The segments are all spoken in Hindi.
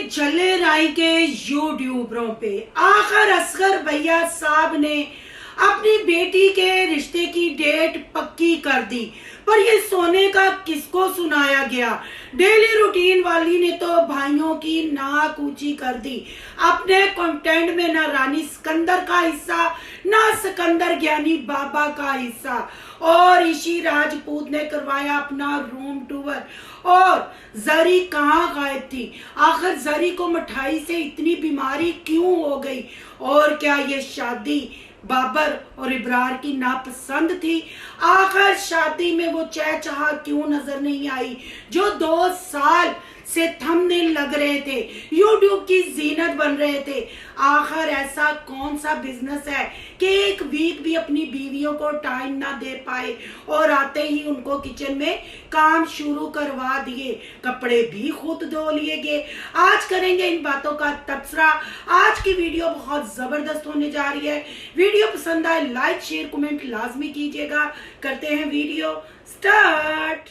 जले राय के यूट्यूबरों पे आखिर असगर भैया साहब ने अपनी बेटी के रिश्ते की डेट पक्की कर दी। पर ये सोने का किसको सुनाया गया? डेली रूटीन वाली ने तो भाइयों की नाक ऊंची कर दी। अपने कंटेंट में ना रानी सिकंदर का हिस्सा, ना सिकंदर ज्ञानी बाबा का हिस्सा, और ऋषि राजपूत ने करवाया अपना रूम टूर। और जरी कहाँ गायब थी? आखिर जरी को मिठाई से इतनी बीमारी क्यों हो गई? और क्या ये शादी बाबर और इब्रार की नापसंद थी? आखिर शादी में वो चहचहा क्यों नजर नहीं आई जो 2 साल से थंबनेल लग रहे थे, यूट्यूब की जीनत बन रहे थे? आखिर ऐसा कौन सा बिजनेस है कि एक वीक भी अपनी बीवियों को टाइम ना दे पाए और आते ही उनको किचन में काम शुरू करवा दिए, कपड़े भी खुद धो लिए गए। आज करेंगे इन बातों का तबसरा। आज की वीडियो बहुत जबरदस्त होने जा रही है। वीडियो पसंद आए लाइक शेयर कमेंट लाजमी कीजिएगा। करते हैं वीडियो स्टार्ट।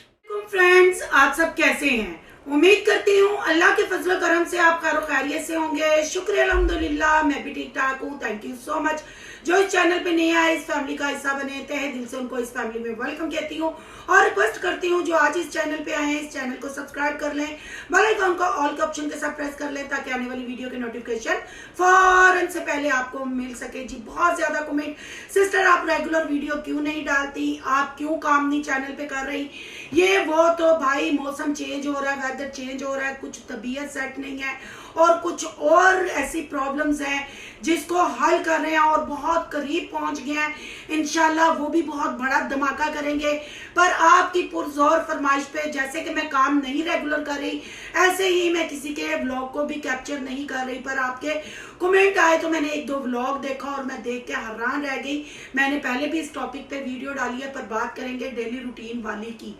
फ्रेंड्स, आप सब कैसे हैं? उम्मीद करती हूँ अल्लाह के फजल करम से आप खैर खैरियत से होंगे। शुक्र अल्हम्दुलिल्लाह, मैं भी ठीक ठाक हूँ। Thank you so much. जो इस चैनल पे नए आए, इस फैमिली का हिस्सा बने, तहे दिल से उनको इस फैमिली में वेलकम कहती हूँ और रिक्वेस्ट करती हूँ जो आज इस चैनल पे आए हैं इस चैनल को सब्सक्राइब कर लें, बेल आइकन को ऑल के ऑप्शन के साथ प्रेस कर लें ताकि आने वाली वीडियो के नोटिफिकेशन फौरन से पहले आपको मिल सके। जी बहुत ज्यादा कमेंट, सिस्टर आप रेगुलर वीडियो क्यों नहीं डालती, आप क्यों काम नहीं चैनल पे कर रही? ये वो तो भाई मौसम चेंज हो रहा है, वेदर चेंज हो रहा है, कुछ तबीयत सेट नहीं है और कुछ और ऐसी प्रॉब्लम्स हैं जिसको हल कर रहे हैं और बहुत करीब पहुंच गए हैं। इंशाल्लाह वो भी बहुत बड़ा धमाका करेंगे। पर आपकी पुरजोर फरमाइश पे जैसे कि मैं काम नहीं रेगुलर कर रही, ऐसे ही मैं किसी के व्लॉग को भी कैप्चर नहीं कर रही, पर आपके कमेंट आए तो मैंने 1-2 व्लॉग देखा और मैं देख के हैरान रह गई। मैंने पहले भी इस टॉपिक पे वीडियो डाली है, पर बात करेंगे डेली रूटीन वाली की।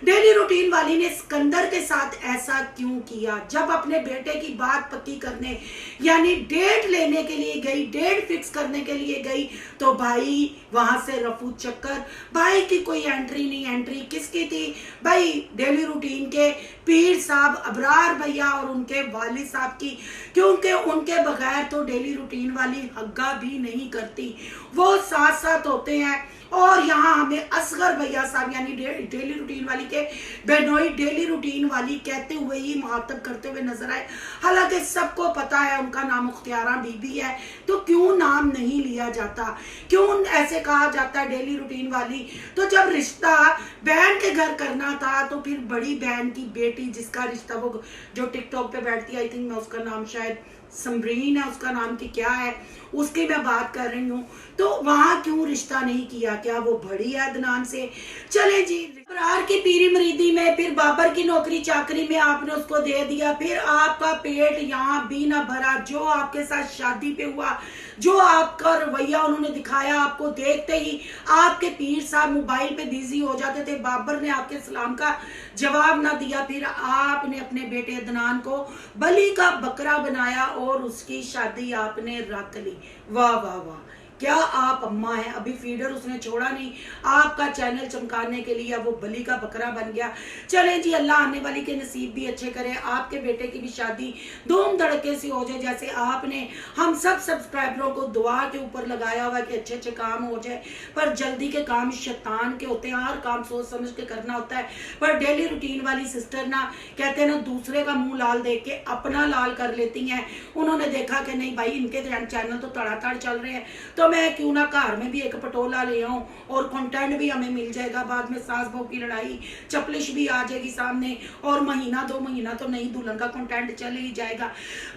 डेली रूटीन वाली ने सिकंदर के साथ ऐसा क्यों किया? जब अपने बेटे की बात पक्की करने यानी डेट लेने के लिए गई, डेट फिक्स करने के लिए गई, तो भाई वहां से रफू चक्कर। भाई की कोई एंट्री नहीं। एंट्री किसकी थी? भाई डेली रूटीन के पीर साहब अबरार भैया और उनके वालिद साहब की, क्योंकि उनके बगैर तो डेली रूटीन वाली हग्गा भी नहीं करती, वो साथ साथ होते हैं। और यहाँ हमें असगर भैया साहब यानी डेली रूटीन वाली के बेनोई डेली रूटीन वाली कहते हुए ही मुखातब करते हुए नजर आए। हालांकि सबको पता है उनका नाम मुख्तियारा बीबी है, तो क्यों नाम नहीं लिया जाता? क्यों ऐसे कहा जाता है डेली रूटीन वाली? तो जब रिश्ता बहन के घर करना था तो फिर बड़ी बहन की बेटी जिसका रिश्ता, वो जो टिकटॉक पे बैठती है, आई थिंक मैं उसका नाम शायद समरीन है, उसका नाम की क्या है, उसकी मैं बात कर रही हूँ। तो वहां क्यों रिश्ता नहीं किया? क्या वो बड़ी है अदनान से? चले जी, इब्रार की पीरी मरीदी में, फिर बाबर की नौकरी चाकरी में आपने उसको दे दिया, फिर आपका पेट यहाँ भी ना भरा। जो आपके साथ शादी पे हुआ, जो आपका रवैया उन्होंने दिखाया, आपको देखते ही आपके पीर साहब मोबाइल पे बिजी हो जाते थे, बाबर ने आपके सलाम का जवाब ना दिया, फिर आपने अपने बेटे अदनान को बलि का बकरा बनाया और उसकी शादी आपने रख ली। वाह वाह वाह, क्या आप अम्मा हैं? अभी फीडर उसने छोड़ा नहीं, आपका चैनल चमकाने के लिए वो बलि का बकरा बन गया। चलें जी, अल्लाह आने वाली के नसीब भी अच्छे करे, आपके बेटे की भी शादी धूम धड़के से हो जाए, जैसे आपने हम सब सब्सक्राइबरों को दुआ के ऊपर लगाया हुआ कि अच्छे अच्छे काम हो जाए। पर जल्दी के काम शैतान के होते हैं, हर काम सोच समझ के करना होता है। पर डेली रूटीन वाली सिस्टर ना, कहते हैं ना, दूसरे का मुंह लाल देख के अपना लाल कर लेती हैं। उन्होंने देखा कि नहीं भाई इनके चैनल तो तड़ातड़ चल रहे हैं, तो मैं क्यों ना घर में भी एक पटोला ले आऊं और कंटेंट भी हमें मिल जाएगा। बाद में सास बहू की लड़ाई चपलिश भी आ जाएगी सामने और महीना 2 महीना तो नहीं दुल्हन का कंटेंट चल ही जाएगा।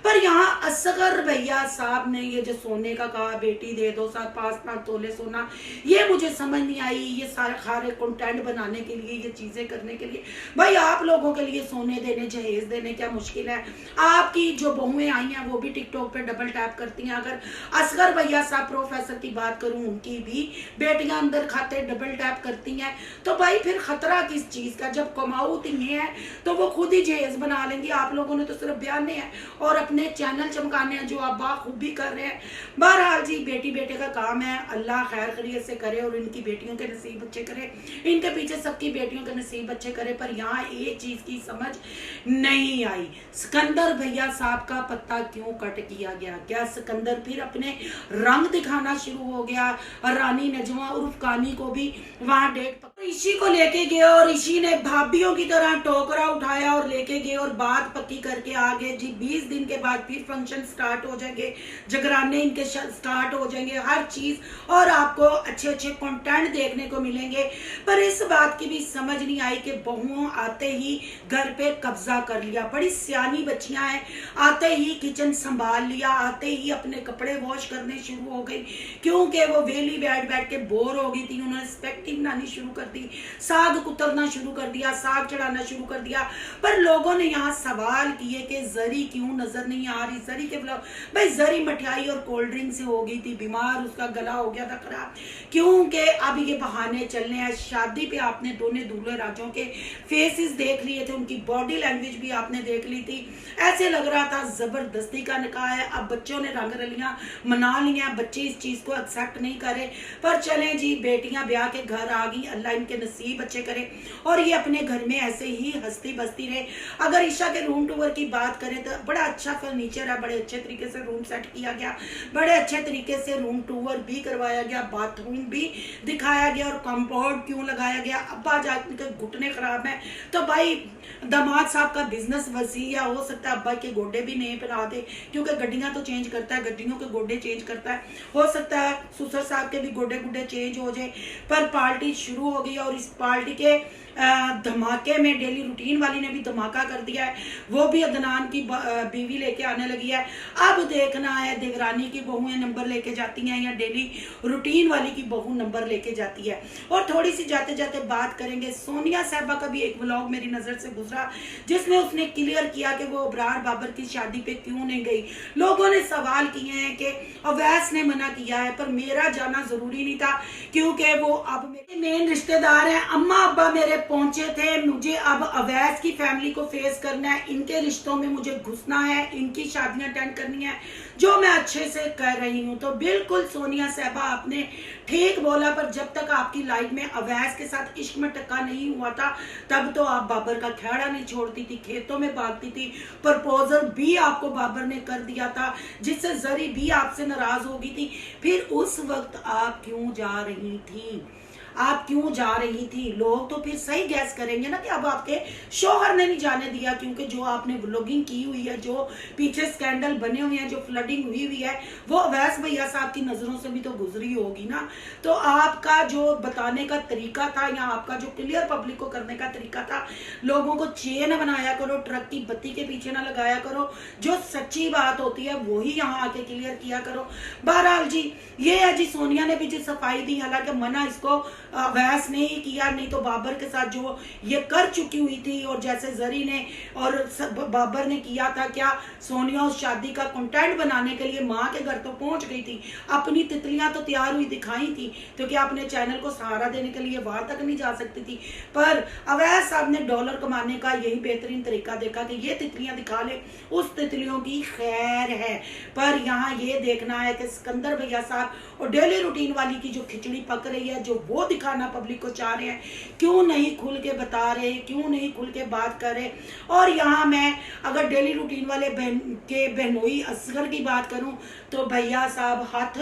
पर यहाँ असगर भैया साहब ने ये जो सोने का कहा, बेटी दे दो 7-5 तोले सोना, ये मुझे समझ नहीं आई। ये सारे कंटेंट बनाने के लिए, ये चीजें करने के लिए, भाई आप लोगों के लिए सोने देने जहेज देने क्या मुश्किल है? आपकी जो बहुएं आई हैं वो भी टिकटॉक पे डबल टैप करती हैं। अगर असगर भैया साहब प्रोफाइल प्रोफेसर की बात करूं, उनकी भी बेटियां अंदर खाते डबल टैप करती हैं। तो भाई फिर खतरा किस चीज का? जब कमाऊ ये है तो वो खुद ही जहेज बना लेंगी। आप लोगों ने तो सिर्फ बयाने हैं और अपने चैनल चमकाने हैं, जो आप बाखूबी कर रहे हैं। बहरहाल जी, बेटी बेटे का काम है, अल्लाह खैर खैरियत से करे और इनकी बेटियों के नसीब अच्छे करे, इनके पीछे सबकी बेटियों के नसीब अच्छे करे। पर यहाँ एक चीज की समझ नहीं आई, सिकंदर भैया साहब का पत्ता क्यों कट किया गया? क्या सिकंदर फिर अपने रंग दिखाना शुरू हो गया? और रानी नजमा उर्फ कानी को भी वहां डेट ऋषि को लेके गए और ऋषि ने भाभियों की तरह टोकरा उठाया और लेके गए और बात पक्की करके आ गए जी। 20 दिन के बाद फिर फंक्शन स्टार्ट हो जाएंगे, जगराने इनके स्टार्ट हो जाएंगे, हर चीज, और आपको अच्छे अच्छे कंटेंट देखने को मिलेंगे। पर इस बात की भी समझ नहीं आई कि बहुओं आते ही घर पे कब्जा कर लिया। बड़ी सियानी बच्चियां हैं, आते ही किचन संभाल लिया, आते ही अपने कपड़े वॉश करने शुरू हो गई, क्योंकि वो वेली बैठ बैठ के बोर हो गई थी। उन्होंने स्पेक्टिंग बनानी शुरू कर दी, साग कुतरना शुरू कर दिया, साग चढ़ाना शुरू कर दिया। पर लोगों ने यहाँ सवाल किए कि जरी क्यों नजर नहीं आ रही? जरी के ब्लॉग, भाई जरी मठियाई और कोल्ड ड्रिंक से हो गई थी बीमार, उसका गला हो गया था खराब, क्योंकि अब ये बहाने चलने हैं। शादी पे आपने दोनों दूल्हे राजों के फेसेस देख लिए थे, उनकी बॉडी लैंग्वेज भी आपने देख ली थी। ऐसे लग रहा था जबरदस्ती का निकाह है। अब बच्चों ने रंग रलियां मना लिया, बच्चे इस चीज को एक्सेप्ट नहीं करे। पर चले जी, बेटियां ब्याह के घर आ गई, अल्लाह इनके नसीब अच्छे करे और ये अपने घर में ऐसे ही हंसती बसती रहे। अगर ईशा के रूम टूर की बात करें तो बड़ा अच्छा फर्नीचर है, बड़े अच्छे तरीके से रूम सेट किया गया, बड़े अच्छे तरीके से रूम टूर भी करवाया गया, बाथरूम भी दिखाया गया और कंपाउंड क्यों लगाया गया। अब्बा जाके घुटने खराब है तो भाई दामाद साहब का बिजनेस वसी, या हो सकता है अब्बा के गोडे भी नहीं बना दे, क्योंकि गड्डियां तो चेंज करता है, गड्डियों के गोडे चेंज करता है। हो सकता है ससुर साहब के भी गोडे गुडे चेंज हो जाए। पर पार्टी शुरू हो गई और इस पार्टी के धमाके में डेली रूटीन वाली ने भी धमाका कर दिया है, वो भी अदनान की बीवी लेके आने लगी है। अब देखना है देवरानी की बहुएं नंबर लेके जाती हैं या डेली रूटीन वाली की बहू नंबर लेके जाती है। और थोड़ी सी जाते जाते बात करेंगे, सोनिया साहबा का भी एक व्लॉग मेरी नजर से गुजरा जिसमें उसने क्लियर किया कि वो अबरार बाबर की शादी पे क्यों नहीं गई। लोगों ने सवाल किए हैं कि अवैस ने मना किया है, पर मेरा जाना जरूरी नहीं था, क्योंकि वो अब मेरे मेन रिश्तेदार हैं। अम्मा अब्बा मेरे पहुंचे थे, मुझे अब अवैस की फैमिली को फेस करना है, इनके रिश्तों में मुझे घुसना है, इनकी शादियां अटेंड करनी है, जो मैं अच्छे से कर रही हूं। तो बिल्कुल सोनिया साहबा आपने ठीक बोला, पर जब तक आपकी लाइफ में अवैस के साथ इश्क में टक्का नहीं हुआ था तब तो आप बाबर का खेड़ा नहीं छोड़ती थी, खेतों में भागती थी। प्रपोजल भी आपको बाबर ने कर दिया था, जिससे जरी भी आपसे नाराज हो गई थी। फिर उस वक्त आप क्यों जा रही थी? आप क्यों जा रही थी? लोग तो फिर सही गैस करेंगे ना कि अब आपके शोहर ने नहीं जाने दिया, क्योंकि जो आपने व्लॉगिंग की हुई है, जो पीछे स्कैंडल बने हुए हैं, जो फ्लडिंग हुई हुई है, वो अवैस भैया साहब की नजरों से भी तो गुजरी होगी ना। तो आपका जो बताने का तरीका था या आपका जो क्लियर पब्लिक को करने का तरीका था, लोगों को चेन बनाया करो, ट्रक की बत्ती के पीछे ना लगाया करो, जो सच्ची बात होती है वही यहाँ आके क्लियर किया करो। बहरहाल जी, ये है जी, सोनिया ने भी जो सफाई दी, हालांकि मना इसको अवैस ने ही किया, नहीं तो बाबर के साथ जो ये कर चुकी हुई थी, और जैसे जरी ने और बाबर ने किया था, क्या सोनिया उस शादी का कंटेंट बनाने के लिए माँ के घर तो पहुंच गई थी, अपनी तितलियां तो तैयार हुई दिखाई थी, तो क्या अपने चैनल को सहारा देने के लिए वहां तक नहीं जा सकती थी। पर अवैस साहब ने डॉलर कमाने का यही बेहतरीन तरीका देखा कि ये तितलियां दिखा ले, उस तितलियों की खैर है। पर यहाँ ये देखना है कि सिकंदर भैया साहब और डेली रूटीन वाली की जो खिचड़ी पक रही है, जो वो दिखाना पब्लिक को चाह रहे हैं, क्यों नहीं खुल के बता रहे, क्यों नहीं खुल के बात कर रहे। और यहाँ मैं अगर डेली रूटीन वाले बहनोई असगर की बात करूं तो भैया साहब हाथ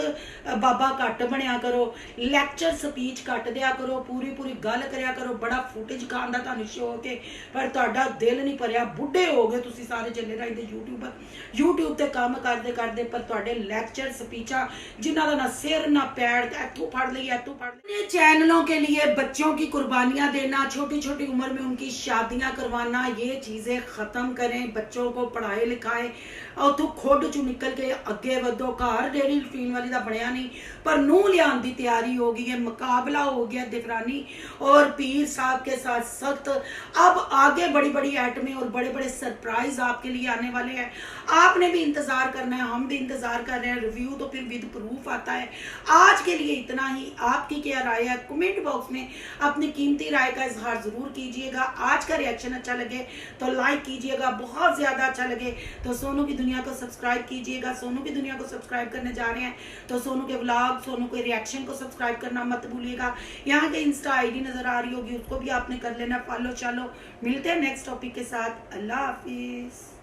बाबा घट बनया करो, लेक्चर स्पीच घट दिया करो, पूरी पूरी गल करया करो, बड़ा फुटेज खांदा तुहानू शो के, पर तुहाडा दिल नहीं भरिया, बुढ़े हो गए तुसी सारे जल्ले राई दे यूट्यूब ते काम करदे करदे, पर तुहाडे लेक्चर स्पीचा जिन्हां दा ना सिर ना पैर, इत्थों फड़ लई इत्थों फड़ लई। चैनलों के लिए बच्चों की कुर्बानियां देना, छोटी छोटी उम्र में उनकी शादियां करवाना, ये चीजें खत्म करें। बच्चों बच्चों को पढ़ाए लिखाए और तू खुद चू निकल के अगे वधो। घर डेरी रूटीन वाली का बनया नहीं, पर नूह लियान की तैयारी हो गई है, मुकाबला हो गया दिफरानी और पीर साहब के साथ सख्त। अब आगे बड़ी बड़ी आइटमें और बड़े बड़े सरप्राइज आपके लिए आने वाले हैं। आपने भी इंतजार करना है, हम भी इंतजार कर रहे हैं। रिव्यू तो फिर विद प्रूफ आता है। आज के लिए इतना ही। आपकी क्या राय है कमेंट बॉक्स में अपनी कीमती राय का इजहार जरूर कीजिएगा। आज का रिएक्शन अच्छा लगे तो लाइक कीजिएगा, बहुत ज्यादा अच्छा लगे तो सोनू की दुनिया को सब्सक्राइब कीजिएगा। सोनू की दुनिया को सब्सक्राइब करने जा रहे हैं तो सोनू के व्लॉग, सोनू के रिएक्शन को सब्सक्राइब करना मत भूलिएगा। यहाँ के इंस्टा आईडी नजर आ रही होगी, उसको भी आपने कर लेना फॉलो। चलो मिलते हैं नेक्स्ट टॉपिक के साथ। अल्लाह हाफिज।